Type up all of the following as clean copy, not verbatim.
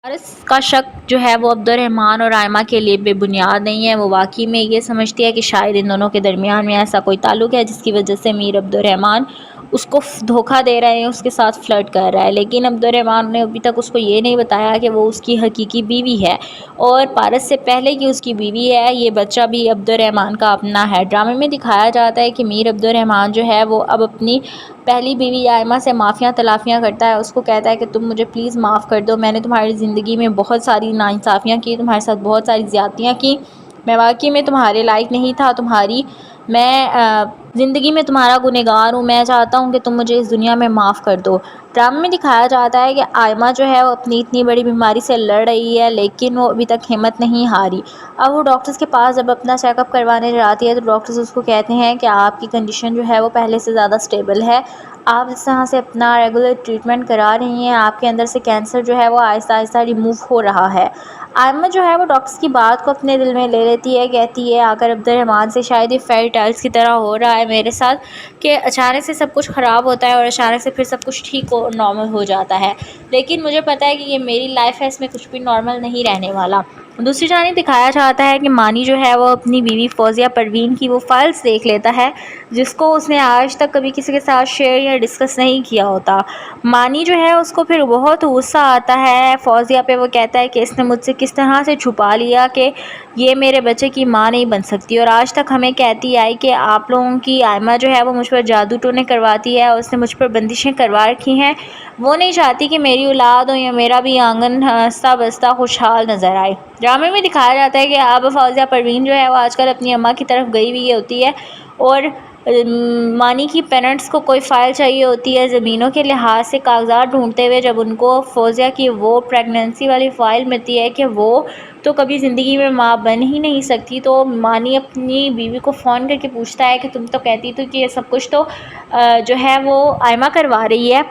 پارس کا شک جو ہے وہ عبدالرحمن اور آئمہ کے لیے بے بنیاد نہیں ہے۔ وہ واقعی میں یہ سمجھتی ہے کہ شاید ان دونوں کے درمیان میں ایسا کوئی تعلق ہے جس کی وجہ سے میر عبدالرحمن اس کو دھوکہ دے رہے ہیں، اس کے ساتھ فلرٹ کر رہا ہے، لیکن عبدالرحمن نے ابھی تک اس کو یہ نہیں بتایا کہ وہ اس کی حقیقی بیوی ہے اور پارس سے پہلے کہ اس کی بیوی ہے، یہ بچہ بھی عبدالرحمن کا اپنا ہے۔ ڈرامے میں دکھایا جاتا ہے کہ میر عبدالرحمن جو ہے وہ اب اپنی پہلی بیوی آئمہ سے معافیاں تلافیاں کرتا ہے، اس کو کہتا ہے کہ تم مجھے پلیز معاف کر دو، میں نے تمہاری زندگی میں بہت ساری ناانصافیاں کی، تمہارے ساتھ بہت ساری زیادتیاں کی، میں واقعی میں تمہارے لائق نہیں تھا، میں زندگی میں تمہارا گنہگار ہوں، میں چاہتا ہوں کہ تم مجھے اس دنیا میں معاف کر دو۔ ڈرامے میں دکھایا جاتا ہے کہ آئمہ جو ہے وہ اپنی اتنی بڑی بیماری سے لڑ رہی ہے لیکن وہ ابھی تک ہمت نہیں ہاری۔ اب وہ ڈاکٹرز کے پاس جب اپنا چیک اپ کروانے جاتی ہے تو ڈاکٹرز اس کو کہتے ہیں کہ آپ کی کنڈیشن جو ہے وہ پہلے سے زیادہ سٹیبل ہے، آپ اس طرح سے اپنا ریگولر ٹریٹمنٹ کرا رہی ہیں، آپ کے اندر سے کینسر جو ہے وہ آہستہ آہستہ ریموو ہو رہا ہے۔ آئمہ جو ہے وہ ڈاکٹرز کی بات کو اپنے دل میں لے لیتی ہے، کہتی ہے آخر عبدالرحمن سے شاید یہ فیری ٹیلز کی طرح ہو رہا ہے میرے ساتھ کہ اچانک سے سب کچھ خراب ہوتا ہے اور اچانک سے پھر سب کچھ ٹھیک اور نارمل ہو جاتا ہے، لیکن مجھے پتہ ہے کہ یہ میری لائف ہے، اس میں کچھ بھی نارمل نہیں رہنے والا۔ دوسری جانب دکھایا جاتا ہے کہ مانی جو ہے وہ اپنی بیوی فوزیہ پروین کی وہ فائلز دیکھ لیتا ہے جس کو اس نے آج تک کبھی کسی کے ساتھ شیئر یا ڈسکس نہیں کیا ہوتا۔ مانی جو ہے اس کو پھر بہت غصہ آتا ہے فوزیہ پہ، وہ کہتا ہے کہ اس نے مجھ سے کس طرح سے چھپا لیا کہ یہ میرے بچے کی ماں نہیں بن سکتی، اور آج تک ہمیں کہتی آئی کہ آپ لوگوں کی آئمہ جو ہے وہ مجھ پر جادو ٹونے کرواتی ہے اور اس نے مجھ پر بندشیں کروا رکھی ہیں، وہ نہیں چاہتی کہ میری اولاد ہو یا میرا بھی آنگن ہنستا بستا خوشحال نظر آئے۔ ڈرامے میں دکھایا جاتا ہے کہ اب فوزیہ پروین جو ہے وہ آج کل اپنی اماں کی طرف گئی ہوئی ہوتی ہے اور مانی کی پیرنٹس کو کوئی فائل چاہیے ہوتی ہے زمینوں کے لحاظ سے کاغذات ڈھونڈتے ہوئے، جب ان کو فوزیہ کی وہ پریگننسی والی فائل ملتی ہے کہ وہ تو کبھی زندگی میں ماں بن ہی نہیں سکتی، تو مانی اپنی بیوی کو فون کر کے پوچھتا ہے کہ تم تو کہتی تھی کہ یہ سب کچھ تو جو ہے وہ آئمہ کروا رہی ہے،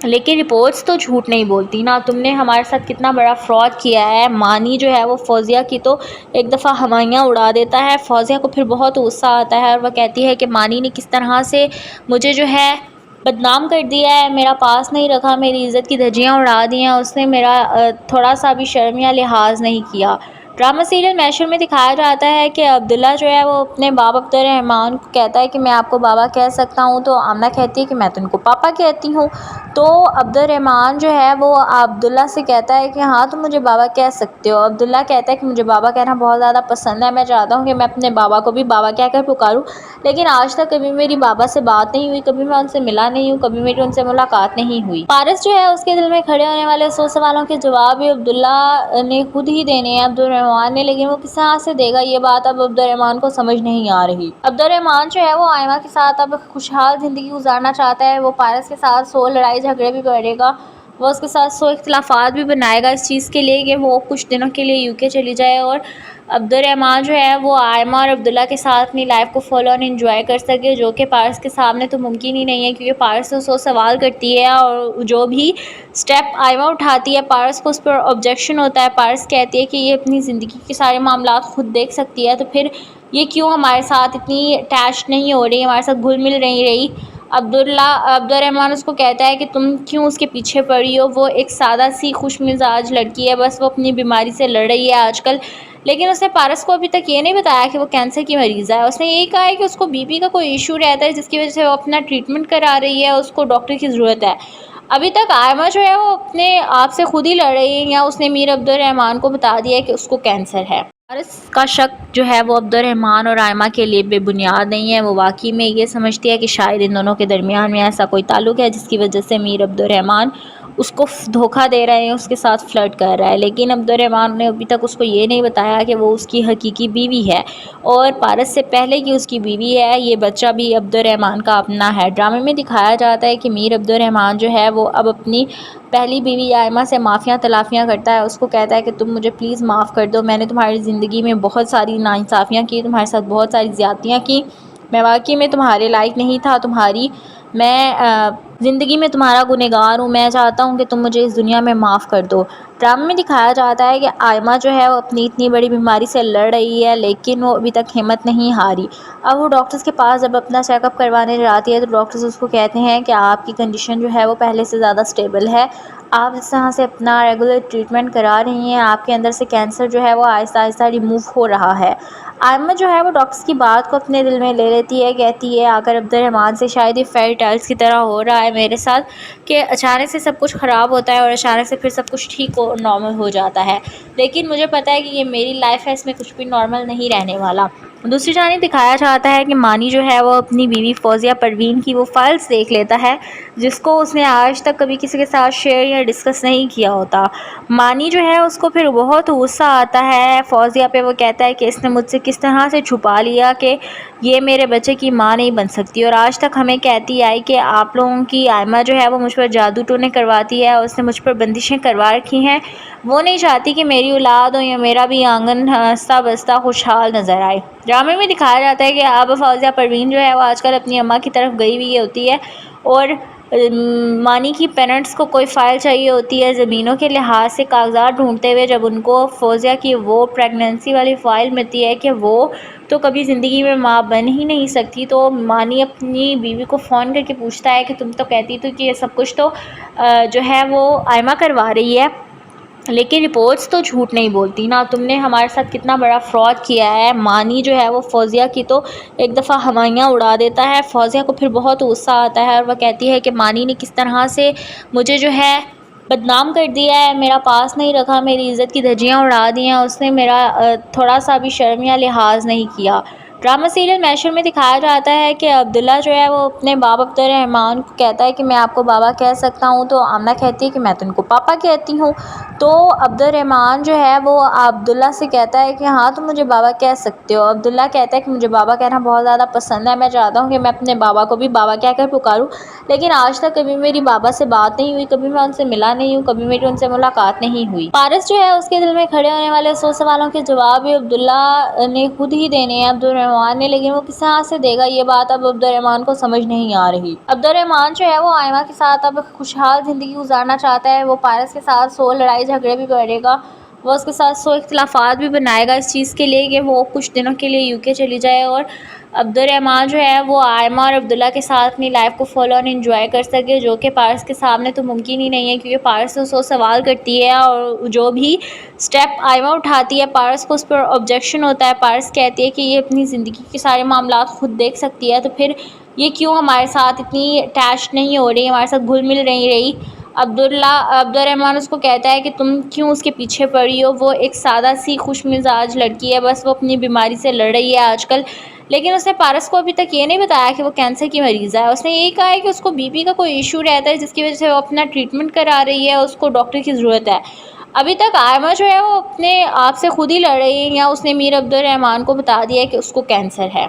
لیکن رپورٹس تو جھوٹ نہیں بولتی نا، تم نے ہمارے ساتھ کتنا بڑا فراڈ کیا ہے۔ مانی جو ہے وہ فوزیہ کی تو ایک دفعہ ہوائیاں اڑا دیتا ہے، فوزیہ کو پھر بہت غصہ آتا ہے اور وہ کہتی ہے کہ مانی نے کس طرح سے مجھے جو ہے بدنام کر دیا ہے، میرا پاس نہیں رکھا، میری عزت کی دھجیاں اڑا دی ہیں، اس نے میرا تھوڑا سا بھی شرم یا لحاظ نہیں کیا۔ ڈرامہ سیریل میشر میں دکھایا جاتا ہے کہ عبداللہ جو ہے وہ اپنے باب عبدالرحمن کو کہتا ہے کہ میں آپ کو بابا کہہ سکتا ہوں، تو آمنہ کہتی ہے کہ میں تو ان کو پاپا کہتی ہوں، تو عبدالرحمن جو ہے وہ عبداللہ سے کہتا ہے کہ ہاں تم مجھے بابا کہہ سکتے ہو۔ عبداللہ کہتا ہے کہ مجھے بابا کہنا بہت زیادہ پسند ہے، میں چاہتا ہوں کہ میں اپنے بابا کو بھی بابا کہہ کر پکاروں، لیکن آج تک کبھی میری بابا سے بات نہیں ہوئی، کبھی میں ان سے ملا نہیں ہوں، کبھی میری ان سے ملاقات نہیں ہوئی۔ پارس جو ہے اس کے دل میں کھڑے ہونے والے 100 سوالوں کے جواب بھی عبداللہ نے خود ہی دینے ہیں عبدالرحمن نے، لیکن وہ کس طرح سے دے گا یہ بات اب عبدالرحمن کو سمجھ نہیں آ رہی۔ عبدالرحمن جو ہے وہ آئمہ کے ساتھ اب خوشحال زندگی گزارنا چاہتا ہے، وہ پارس کے ساتھ 100 لڑائی جھگڑے بھی کرے گا، وہ اس کے ساتھ 100 اختلافات بھی بنائے گا اس چیز کے لیے کہ وہ کچھ دنوں کے لیے UK چلی جائے اور عبدالرحمن جو ہے وہ آئمہ اور عبداللہ کے ساتھ اپنی لائف کو فل آن انجوائے کر سکے، جو کہ پارس کے سامنے تو ممکن ہی نہیں ہے کیونکہ پارس تو 100 سوال کرتی ہے اور جو بھی سٹیپ آئمہ اٹھاتی ہے پارس کو اس پر آبجیکشن ہوتا ہے، پارس کہتی ہے کہ یہ اپنی زندگی کے سارے معاملات خود دیکھ سکتی ہے، تو پھر یہ کیوں ہمارے ساتھ اتنی اٹیچ نہیں ہو رہی، ہمارے ساتھ گھل مل نہیں رہی۔ عبدالرحمن اس کو کہتا ہے کہ تم کیوں اس کے پیچھے پڑی ہو، وہ ایک سادہ سی خوش مزاج لڑکی ہے، بس وہ اپنی بیماری سے لڑ رہی ہے آج کل، لیکن اس نے پارس کو ابھی تک یہ نہیں بتایا کہ وہ کینسر کی مریض ہے، اس نے یہی کہا ہے کہ اس کو BP کا کوئی ایشو رہتا ہے جس کی وجہ سے وہ اپنا ٹریٹمنٹ کرا رہی ہے، اس کو ڈاکٹر کی ضرورت ہے۔ ابھی تک آئمہ جو ہے وہ اپنے آپ سے خود ہی لڑ رہی ہے، یا اس نے میر عبدالرحمن کو بتا دیا ہے کہ اس کو کینسر ہے۔ پارس کا شک جو ہے وہ عبدالرحمن اور آئمہ کے لیے بے بنیاد نہیں ہے، وہ واقعی میں یہ سمجھتی ہے کہ شاید ان دونوں کے درمیان میں ایسا کوئی تعلق ہے جس کی وجہ سے میر عبدالرحمن اس کو دھوکہ دے رہے ہیں، اس کے ساتھ فلرٹ کر رہا ہے، لیکن عبدالرحمن نے ابھی تک اس کو یہ نہیں بتایا کہ وہ اس کی حقیقی بیوی ہے اور پارس سے پہلے کہ اس کی بیوی ہے، یہ بچہ بھی عبدالرحمن کا اپنا ہے۔ ڈرامے میں دکھایا جاتا ہے کہ میر عبدالرحمن جو ہے وہ اب اپنی پہلی بیوی آئمہ سے معافیاں تلافیاں کرتا ہے، اس کو کہتا ہے کہ تم مجھے پلیز معاف کر دو، میں نے تمہاری زندگی میں بہت ساری ناانصافیاں کی، تمہارے ساتھ بہت ساری زیادتیاں کی، میں واقعی میں تمہارے لائق نہیں تھا، میں زندگی میں تمہارا گنہگار ہوں، میں چاہتا ہوں کہ تم مجھے اس دنیا میں معاف کر دو۔ ڈرامے میں دکھایا جاتا ہے کہ آئمہ جو ہے وہ اپنی اتنی بڑی بیماری سے لڑ رہی ہے، لیکن وہ ابھی تک ہمت نہیں ہاری۔ اب وہ ڈاکٹرز کے پاس جب اپنا چیک اپ کروانے جاتی ہے تو ڈاکٹرز اس کو کہتے ہیں کہ آپ کی کنڈیشن جو ہے وہ پہلے سے زیادہ اسٹیبل ہے، آپ اس طرح سے اپنا ریگولر ٹریٹمنٹ کرا رہی ہیں، آپ کے اندر سے کینسر جو ہے وہ آہستہ آہستہ ریموو ہو رہا ہے۔ آئمہ جو ہے وہ ڈاکٹرز کی بات کو اپنے دل میں لے لیتی ہے، کہتی ہے آقا عبدالرحمن سے شاید یہ فیری ٹیلز کی طرح ہو رہا ہے میرے ساتھ کہ اچانک سے سب کچھ خراب ہوتا ہے اور اچانک سے پھر سب کچھ ٹھیک ہو نارمل ہو جاتا ہے، لیکن مجھے پتہ ہے کہ یہ میری لائف ہے، اس میں کچھ بھی نارمل نہیں رہنے والا۔ دوسری جانب دکھایا جاتا ہے کہ مانی جو ہے وہ اپنی بیوی فوزیہ پروین کی وہ فائلز دیکھ لیتا ہے جس کو اس نے آج تک کبھی کسی کے ساتھ شیئر یا ڈسکس نہیں کیا ہوتا۔ مانی جو ہے اس کو پھر بہت غصہ آتا ہے فوزیہ پہ، وہ کہتا ہے کہ اس نے مجھ سے کس طرح سے چھپا لیا کہ یہ میرے بچے کی ماں نہیں بن سکتی، اور آج تک ہمیں کہتی آئی کہ آپ لوگوں کی آئمہ جو ہے وہ مجھ پر جادو ٹونے کرواتی ہے، اس نے مجھ پر بندشیں کروا رکھی ہیں، وہ نہیں چاہتی کہ میری اولاد ہو یا میرا بھی آنگن ہنستا بستا خوشحال نظر آئے۔ ڈرامے میں دکھایا جاتا ہے کہ اب فوزیہ پروین جو ہے وہ آج کل اپنی اماں کی طرف گئی ہوئی ہوتی ہے اور مانی کی پیرنٹس کو کوئی فائل چاہیے ہوتی ہے زمینوں کے لحاظ سے کاغذات ڈھونڈتے ہوئے، جب ان کو فوزیہ کی وہ پریگننسی والی فائل ملتی ہے کہ وہ تو کبھی زندگی میں ماں بن ہی نہیں سکتی، تو مانی اپنی بیوی کو فون کر کے پوچھتا ہے کہ تم تو کہتی تو کہ یہ سب کچھ تو جو ہے وہ آئمہ کروا رہی ہے، لیکن رپورٹس تو جھوٹ نہیں بولتی نا، تم نے ہمارے ساتھ کتنا بڑا فراڈ کیا ہے۔ مانی جو ہے وہ فوزیہ کی تو ایک دفعہ ہوائیاں اڑا دیتا ہے، فوزیہ کو پھر بہت غصہ آتا ہے اور وہ کہتی ہے کہ مانی نے کس طرح سے مجھے جو ہے بدنام کر دیا ہے، میرا پاس نہیں رکھا، میری عزت کی دھجیاں اڑا دی ہیں، اس نے میرا تھوڑا سا بھی شرم یا لحاظ نہیں کیا۔ ڈرامہ سیریل میشر میں دکھایا جاتا ہے کہ عبداللہ جو ہے وہ اپنے بابا عبدالرحمن کو کہتا ہے کہ میں آپ کو بابا کہہ سکتا ہوں، تو آمنہ کہتی ہے کہ میں تو ان کو پاپا کہتی ہوں، تو عبدالرحمن جو ہے وہ عبداللہ سے کہتا ہے کہ ہاں تم مجھے بابا کہہ سکتے ہو۔ عبداللہ کہتا ہے کہ مجھے بابا کہنا بہت زیادہ پسند ہے، میں چاہتا ہوں کہ میں اپنے بابا کو بھی بابا کہہ کر پکاروں، لیکن آج تک کبھی میری بابا سے بات نہیں ہوئی، کبھی میں ان سے ملا نہیں ہوں، کبھی میری ان سے ملاقات نہیں ہوئی۔ پارس جو ہے اس کے دل میں کھڑے ہونے والے 100 سوالوں کے جواب بھی عبداللہ نے خود ہی دینے ہیں عبدالرحمن نے، لیکن وہ کس طرح سے دے گا یہ بات اب عبدالرحمن کو سمجھ نہیں آ رہی۔ عبدالرحمن جو ہے وہ آئمہ کے ساتھ اب خوشحال زندگی گزارنا چاہتا ہے، وہ پارس کے ساتھ 100 لڑائی جھگڑے بھی کرے گا، وہ اس کے ساتھ 100 اختلافات بھی بنائے گا اس چیز کے لیے کہ وہ کچھ دنوں کے لیے UK چلی جائے، اور عبدالرحمن جو ہے وہ آئمہ اور عبداللہ کے ساتھ اپنی لائف کو فل اور انجوائے کر سکے، جو کہ پارس کے سامنے تو ممکن ہی نہیں ہے، کیونکہ پارس تو 100 سوال کرتی ہے اور جو بھی سٹیپ آئمہ اٹھاتی ہے پارس کو اس پر آبجیکشن ہوتا ہے۔ پارس کہتی ہے کہ یہ اپنی زندگی کے سارے معاملات خود دیکھ سکتی ہے، تو پھر یہ کیوں ہمارے ساتھ اتنی اٹیچ نہیں ہو رہی، ہمارے ساتھ گھل مل نہیں رہی۔ عبدالرحمن اس کو کہتا ہے کہ تم کیوں اس کے پیچھے پڑی ہو، وہ ایک سادہ سی خوش مزاج لڑکی ہے، بس وہ اپنی بیماری سے لڑ رہی ہے آج کل، لیکن اس نے پارس کو ابھی تک یہ نہیں بتایا کہ وہ کینسر کی مریض ہے، اس نے یہی کہا ہے کہ اس کو BP کا کوئی ایشو رہتا ہے جس کی وجہ سے وہ اپنا ٹریٹمنٹ کرا رہی ہے، اس کو ڈاکٹر کی ضرورت ہے۔ ابھی تک آئمہ جو ہے وہ اپنے آپ سے خود ہی لڑ رہی ہے، یا اس نے میر عبدالرحمن کو بتا دیا ہے کہ اس کو کینسر ہے۔